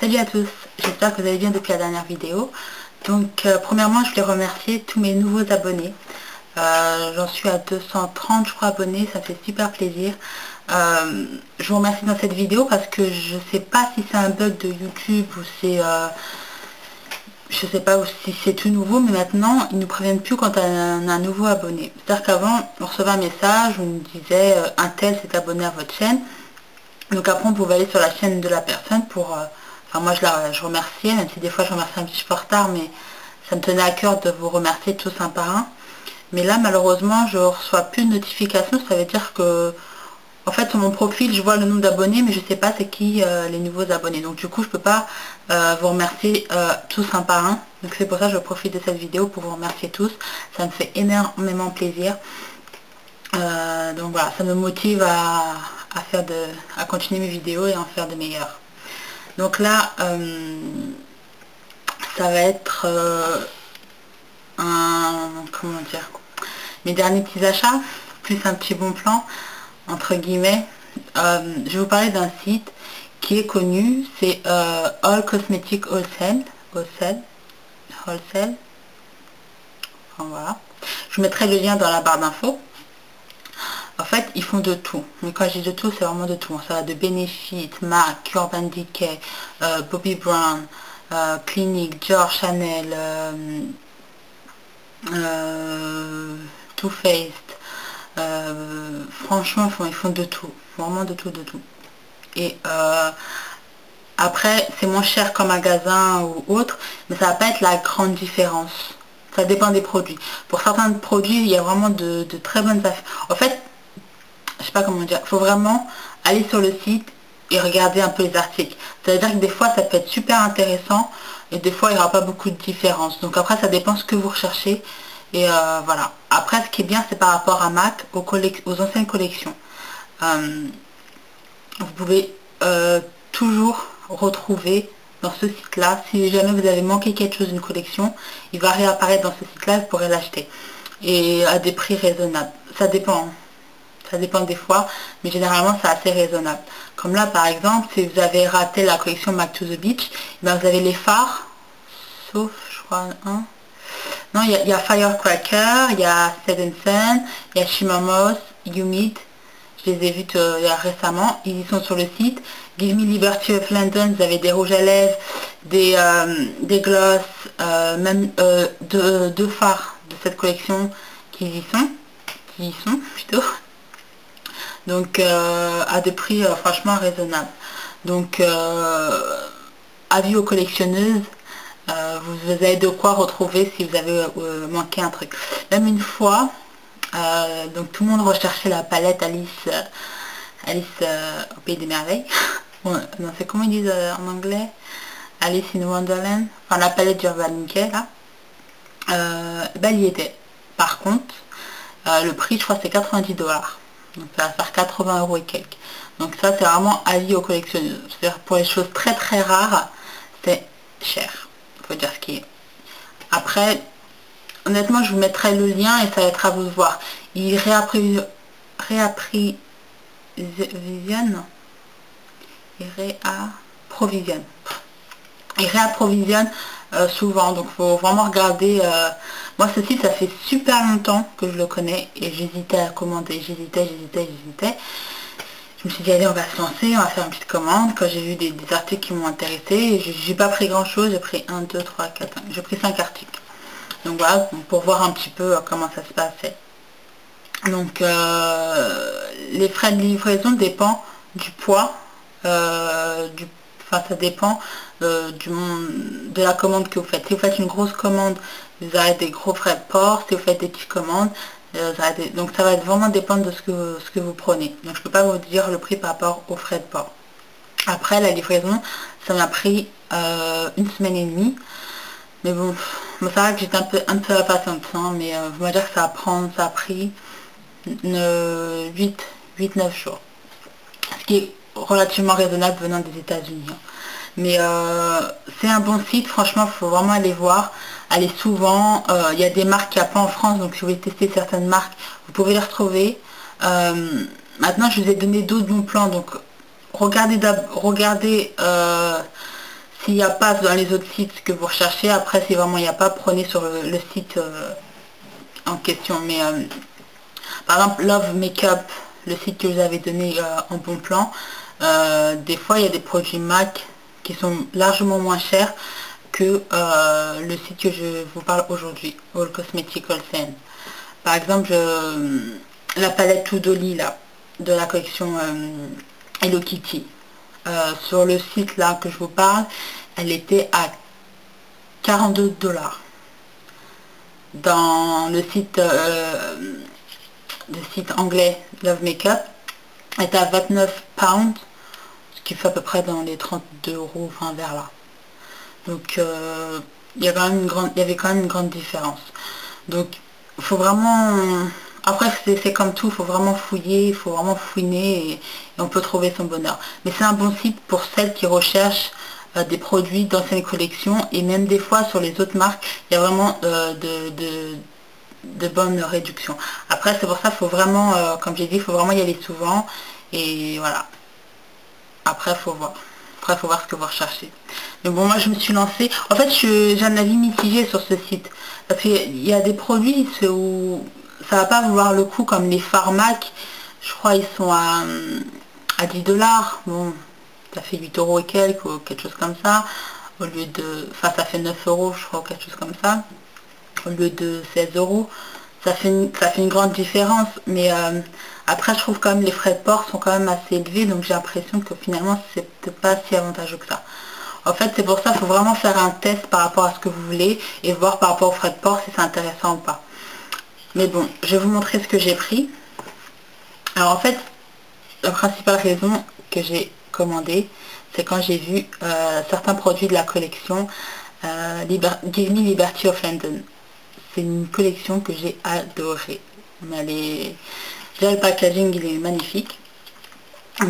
Salut à tous, j'espère que vous allez bien depuis la dernière vidéo. Donc premièrement, je voulais remercier tous mes nouveaux abonnés. J'en suis à 230 je crois abonnés, ça fait super plaisir. Je vous remercie dans cette vidéo parce que je sais pas si c'est un bug de YouTube ou c'est je sais pas si c'est tout nouveau, mais maintenant ils ne nous préviennent plus quand on a un nouveau abonné. C'est-à-dire qu'avant on recevait un message où on nous disait un tel s'est abonné à votre chaîne. Donc après on pouvait aller sur la chaîne de la personne pour... enfin moi je remerciais, même si des fois je remercie un petit peu en retard, mais ça me tenait à cœur de vous remercier tous un par un. Mais là malheureusement je reçois plus de notifications, ça veut dire que en fait sur mon profil je vois le nombre d'abonnés mais je sais pas c'est qui les nouveaux abonnés. Donc du coup je peux pas vous remercier tous un par un. Donc c'est pour ça que je profite de cette vidéo pour vous remercier tous. Ça me fait énormément plaisir. Donc voilà, ça me motive à continuer mes vidéos et à en faire de meilleures. Donc là, ça va être comment dire, mes derniers petits achats, plus un petit bon plan, entre guillemets. Je vais vous parler d'un site qui est connu, c'est All Cosmetic Wholesale. Wholesale. Enfin, voilà. Je vous mettrai le lien dans la barre d'infos. En fait, ils font de tout. Mais quand je dis de tout, c'est vraiment de tout. Ça va de Benefit, MAC, Urban Decay, Bobbi Brown, Clinique, Dior, Chanel, Too Faced. Franchement, ils font de tout. Vraiment de tout, de tout. Et après, c'est moins cher qu'en magasin ou autre, mais ça va pas être la grande différence. Ça dépend des produits. Pour certains produits, il y a vraiment de très bonnes affaires. En fait, je sais pas comment dire, il faut vraiment aller sur le site et regarder un peu les articles. C'est-à-dire que des fois ça peut être super intéressant et des fois il n'y aura pas beaucoup de différence. Donc après ça dépend ce que vous recherchez et voilà. Après ce qui est bien c'est par rapport à MAC, aux anciennes collections. Vous pouvez toujours retrouver dans ce site là, si jamais vous avez manqué quelque chose d'une collection, il va réapparaître dans ce site là, vous pourrez l'acheter. Et à des prix raisonnables. Ça dépend. Ça dépend des fois, mais généralement c'est assez raisonnable. Comme là par exemple, si vous avez raté la collection Back to the Beach, ben, vous avez les fards, sauf je crois un. Non, il y a Firecracker, il y a Seven Sun, il y a Shimamos, Humid. Je les ai vus récemment, ils y sont sur le site. Give Me Liberty of London, vous avez des rouges à lèvres, des gloss, même deux fards de cette collection qui y sont plutôt. Donc à des prix franchement raisonnables. Donc avis aux collectionneuses, vous avez de quoi retrouver si vous avez manqué un truc. Même une fois, donc tout le monde recherchait la palette Alice au Pays des Merveilles. Bon, non, c'est comment ils disent en anglais, Alice in Wonderland, enfin la palette d'Urban Decay là. Ben, il y était. Par contre, le prix je crois c'est 90$. Donc ça va faire 80 € et quelques. Donc ça c'est vraiment avis aux collectionneurs. C'est-à-dire pour les choses très très rares, c'est cher. Il faut dire ce qui est. Après, honnêtement je vous mettrai le lien et ça va être à vous de voir. Il réapprovisionne. Il réapprovisionne souvent, donc faut vraiment regarder. Moi ce site ça fait super longtemps que je le connais et j'hésitais à commander, j'hésitais. Je me suis dit allez on va se lancer, on va faire une petite commande. Quand j'ai vu des articles qui m'ont intéressé, j'ai pas pris grand chose, j'ai pris 1, 2, 3, 4, 5, j'ai pris 5 articles. Donc voilà, pour voir un petit peu comment ça se passait. Donc les frais de livraison dépendent du poids, enfin ça dépend de la commande que vous faites. Si vous faites une grosse commande, vous aurez des gros frais de port. Si vous faites des petites commandes, donc ça va vraiment dépendre de ce que vous prenez. Donc je peux pas vous dire le prix par rapport aux frais de port. Après la livraison, ça m'a pris 1 semaine et demie. Mais bon, ça va que j'étais un peu impatiente, hein, mais on va dire que ça a pris 8-9 jours. Ce qui est relativement raisonnable venant des États-Unis. Hein. Mais c'est un bon site, franchement, il faut vraiment aller voir. Aller souvent. Il y a des marques qu'il n'y a pas en France, donc si vous voulez tester certaines marques, vous pouvez les retrouver. Maintenant, je vous ai donné d'autres bons plans, donc regardez S'il n'y a pas dans les autres sites ce que vous recherchez, après si vraiment il n'y a pas, prenez sur le site en question. Mais par exemple Love Makeup, le site que je vous avais donné en bon plan, des fois il y a des produits MAC qui sont largement moins chers que le site que je vous parle aujourd'hui, All Cosmetical Scent. Par exemple, la palette Tout Dolly là, de la collection Hello Kitty. Sur le site là que je vous parle, elle était à 42 $. Dans le site anglais Love Makeup, elle était à 29 pounds, ce qui fait à peu près dans les 32 €, enfin vers là. Donc il y avait quand même une grande différence. Donc il faut vraiment, après c'est comme tout, il faut vraiment fouiller, il faut vraiment fouiner et on peut trouver son bonheur. Mais c'est un bon site pour celles qui recherchent des produits d'anciennes collections, et même des fois sur les autres marques, il y a vraiment de bonnes réductions. Après c'est pour ça, il faut vraiment, comme j'ai dit, il faut vraiment y aller souvent, et voilà. Après faut voir. Après, il faut voir ce que vous recherchez. Mais bon, moi, je me suis lancée. En fait, j'ai un avis mitigé sur ce site. Parce qu'il y a des produits où ça va pas vouloir le coup, comme les pharmacs. Je crois ils sont à 10 $. Bon, ça fait 8 € et quelques, ou quelque chose comme ça. Au lieu de... Enfin, ça fait 9 €, je crois, quelque chose comme ça. Au lieu de 16 €. Ça fait une grande différence. Mais après, je trouve quand même les frais de port sont quand même assez élevés. Donc, j'ai l'impression que finalement, c'est peut-être pas si avantageux que ça. En fait, c'est pour ça qu'il faut vraiment faire un test par rapport à ce que vous voulez et voir par rapport aux frais de port si c'est intéressant ou pas. Mais bon, je vais vous montrer ce que j'ai pris. Alors en fait, la principale raison que j'ai commandé, c'est quand j'ai vu certains produits de la collection Give Me Liberty of London. C'est une collection que j'ai adorée. Déjà le packaging il est magnifique.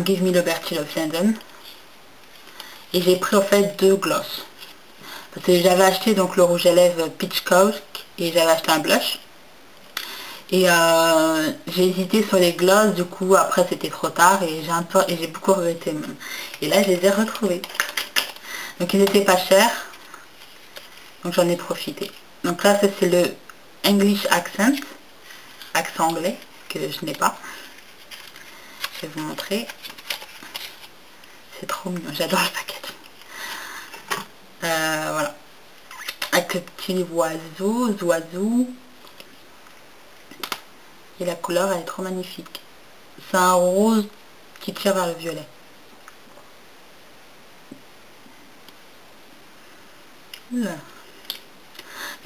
Give Me Liberty of London. Et j'ai pris en fait 2 gloss. Parce que j'avais acheté donc le rouge à lèvres Peach Coke et j'avais acheté un blush. Et j'ai hésité sur les gloss, du coup après c'était trop tard et j'ai beaucoup regretté même. Et là je les ai retrouvés. Donc ils n'étaient pas chers. Donc j'en ai profité. Donc là c'est le English Accent. Accent anglais, que je n'ai pas. Je vais vous montrer. C'est trop mignon, j'adore le packaging. Voilà. Avec le petit oiseau. Et la couleur, elle est trop magnifique. C'est un rose qui tire vers le violet.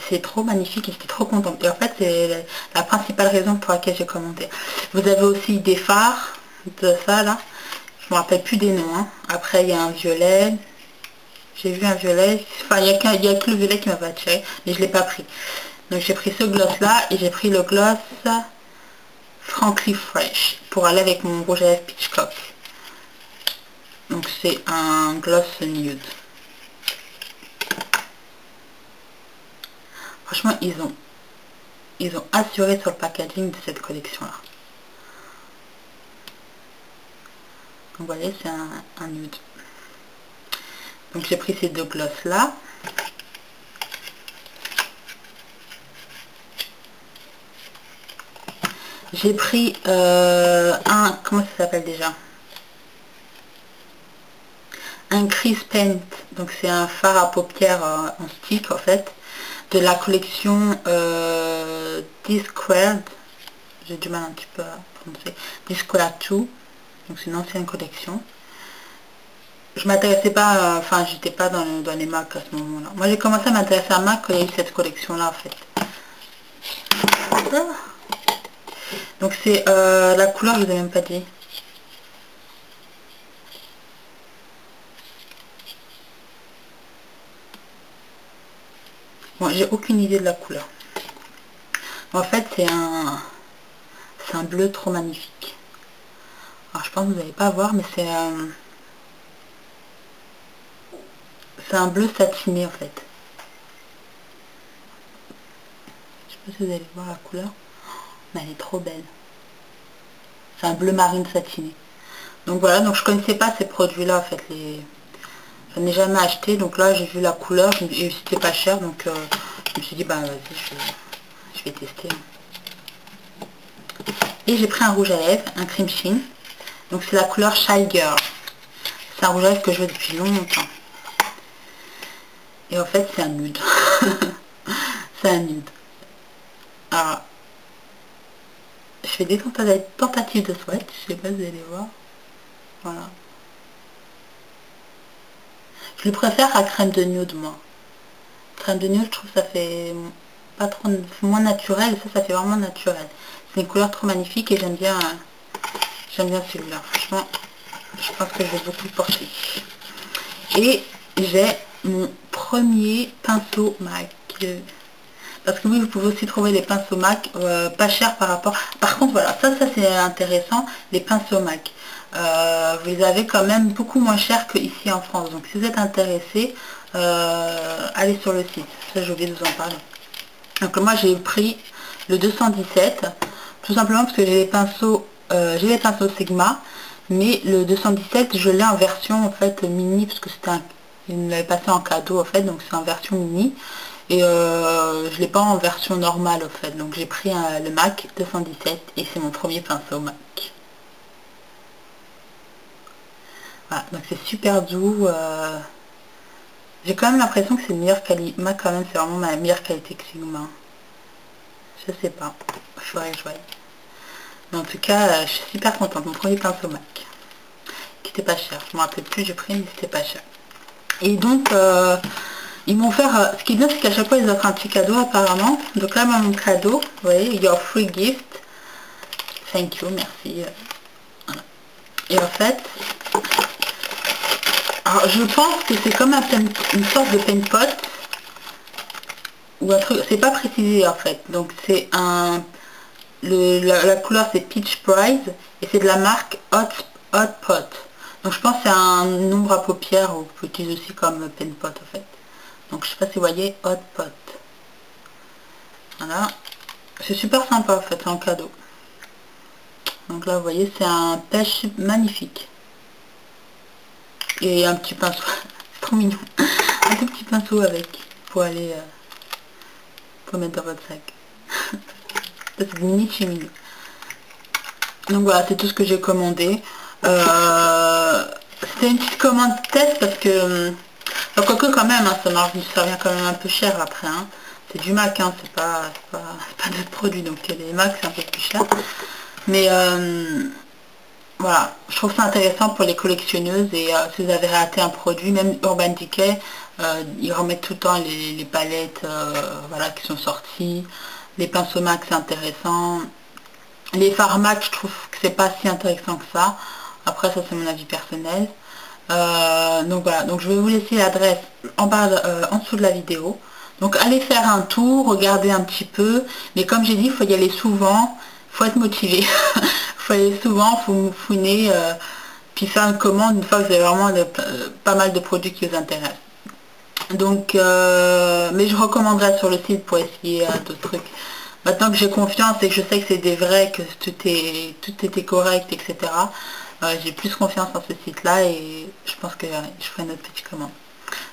C'est trop magnifique et j'étais trop contente. Et en fait, c'est la principale raison pour laquelle j'ai commandé. Vous avez aussi des fards de ça, là. Je me rappelle plus des noms. Hein. Après, il y a un violet. J'ai vu un violet. Enfin, il n'y a que le violet qui m'a attiré, mais je ne l'ai pas pris. Donc, j'ai pris ce gloss-là et j'ai pris le gloss Frankly Fresh pour aller avec mon rouge à lèvres Peach Coke. Donc, c'est un gloss nude. Franchement, ils ont assuré sur le packaging de cette collection-là. Donc, vous voyez, c'est un nude. Donc, j'ai pris ces 2 glosses-là. J'ai pris comment ça s'appelle déjà? Un Crease Paint. Donc, c'est un fard à paupières en stick, en fait. De la collection D-Squared. J'ai du mal un petit peu à prononcer. D-Squared 2. Donc, c'est une ancienne collection. Je m'intéressais pas, enfin j'étais pas dans les MAC à ce moment-là. Moi j'ai commencé à m'intéresser à MAC quand il y a eu cette collection-là en fait. Donc c'est la couleur, je vous ai même pas dit. Bon, j'ai aucune idée de la couleur. En fait c'est un bleu trop magnifique. Alors je pense que vous n'allez pas voir, mais c'est un bleu satiné en fait. Je sais pas si vous allez voir la couleur, mais elle est trop belle. C'est un bleu marine satiné. Donc voilà, donc je connaissais pas ces produits là en fait. j'en ai jamais acheté, donc là j'ai vu la couleur et c'était pas cher, donc je me suis dit bah vas-y, je vais tester. Et j'ai pris un rouge à lèvres, un cream sheen, donc c'est la couleur Shy Girl. C'est un rouge à lèvres que je veux depuis longtemps. Et en fait c'est un nude. C'est un nude. Alors, je fais des tentatives de swatch, je sais pas si vous allez voir. Voilà. Je le préfère à crème de nude, moi. Crème de nude, je trouve que ça fait pas trop moins naturel, ça fait vraiment naturel. C'est une couleur trop magnifique et j'aime bien celui-là. Franchement, je pense que je vais beaucoup le porter. Et j'ai mon premier pinceau MAC. Parce que oui, vous pouvez aussi trouver les pinceaux MAC pas chers par rapport... Par contre, voilà, ça c'est intéressant, les pinceaux MAC. Vous les avez quand même beaucoup moins chers qu'ici en France. Donc si vous êtes intéressé, allez sur le site. Ça, j'ai oublié de vous en parler. Donc moi, j'ai pris le 217, tout simplement parce que j'ai les pinceaux Sigma, mais le 217, je l'ai en version en fait mini, parce que il me l'avait passé en cadeau en fait, donc c'est en version mini. Et je l'ai pas en version normale en fait, donc j'ai pris le MAC 217 et c'est mon premier pinceau MAC. Voilà, donc c'est super doux. J'ai quand même l'impression que c'est une meilleure qualité. MAC quand même c'est vraiment ma meilleure qualité que Sigma. Je sais pas, il faudrait que je voie. Mais en tout cas, je suis super contente. Mon premier pinceau MAC, qui était pas cher. Je me rappelle plus du prix, mais c'était pas cher. Et donc ils m'ont offert, ce qui est bien c'est qu'à chaque fois ils offrent un petit cadeau apparemment. Donc là mon cadeau, vous voyez, your free gift, thank you, merci. Voilà. Et en fait, alors je pense que c'est comme une sorte de pen pot ou un truc, c'est pas précisé en fait. Donc c'est la couleur c'est Peach Prize et c'est de la marque Hot Pot. Donc je pense que c'est un ombre à paupières ou vous pouvez utiliser aussi comme pen pot en fait. Donc je sais pas si vous voyez, Hot Pot. Voilà. C'est super sympa en fait, c'est un cadeau. Donc là vous voyez, c'est un pêche magnifique. Et un petit pinceau. C'est trop mignon. Un tout petit pinceau avec. Pour aller pour mettre dans votre sac. C'est mini chez mignon. Donc voilà, c'est tout ce que j'ai commandé. C'était une petite commande test parce que quoique quand même, hein, ça revient quand même un peu cher après. Hein. C'est du MAC, hein, c'est pas d'autres produits, donc les MAC c'est un peu plus cher. Mais voilà, je trouve ça intéressant pour les collectionneuses et si vous avez raté un produit, même Urban Decay, ils remettent tout le temps les palettes voilà, qui sont sorties. Les pinceaux MAC c'est intéressant. Les fards MAC, je trouve que c'est pas si intéressant que ça. Après ça c'est mon avis personnel. Donc voilà, donc je vais vous laisser l'adresse en bas, en dessous de la vidéo. Donc allez faire un tour, regardez un petit peu, mais comme j'ai dit, il faut y aller souvent, il faut être motivé. Il faut y aller souvent, il faut fouiner, puis faire une commande une fois que vous avez vraiment pas mal de produits qui vous intéressent. Donc, mais je recommanderais sur le site pour essayer d'autres trucs. Maintenant que j'ai confiance et que je sais que c'est des vrais, que tout était correct, etc. J'ai plus confiance en ce site-là et je pense que je ferai une autre petite commande.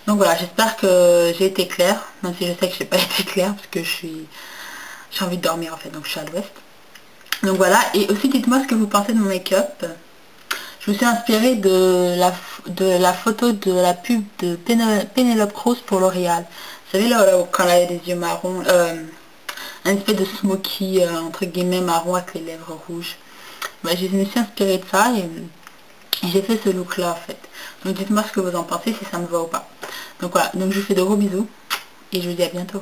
Donc voilà, j'espère que j'ai été claire, même si je sais que j'ai pas été claire parce que j'ai envie de dormir en fait, donc je suis à l'ouest. Donc voilà, et aussi dites-moi ce que vous pensez de mon make-up. Je me suis inspirée de la photo de la pub de Penelope Cruz pour L'Oréal. Vous savez là, quand elle a des yeux marrons, un espèce de smoky entre guillemets marron avec les lèvres rouges. Bah, je me suis inspirée de ça et j'ai fait ce look là en fait. Donc dites-moi ce que vous en pensez, si ça me va ou pas. Donc voilà, donc je vous fais de gros bisous et je vous dis à bientôt.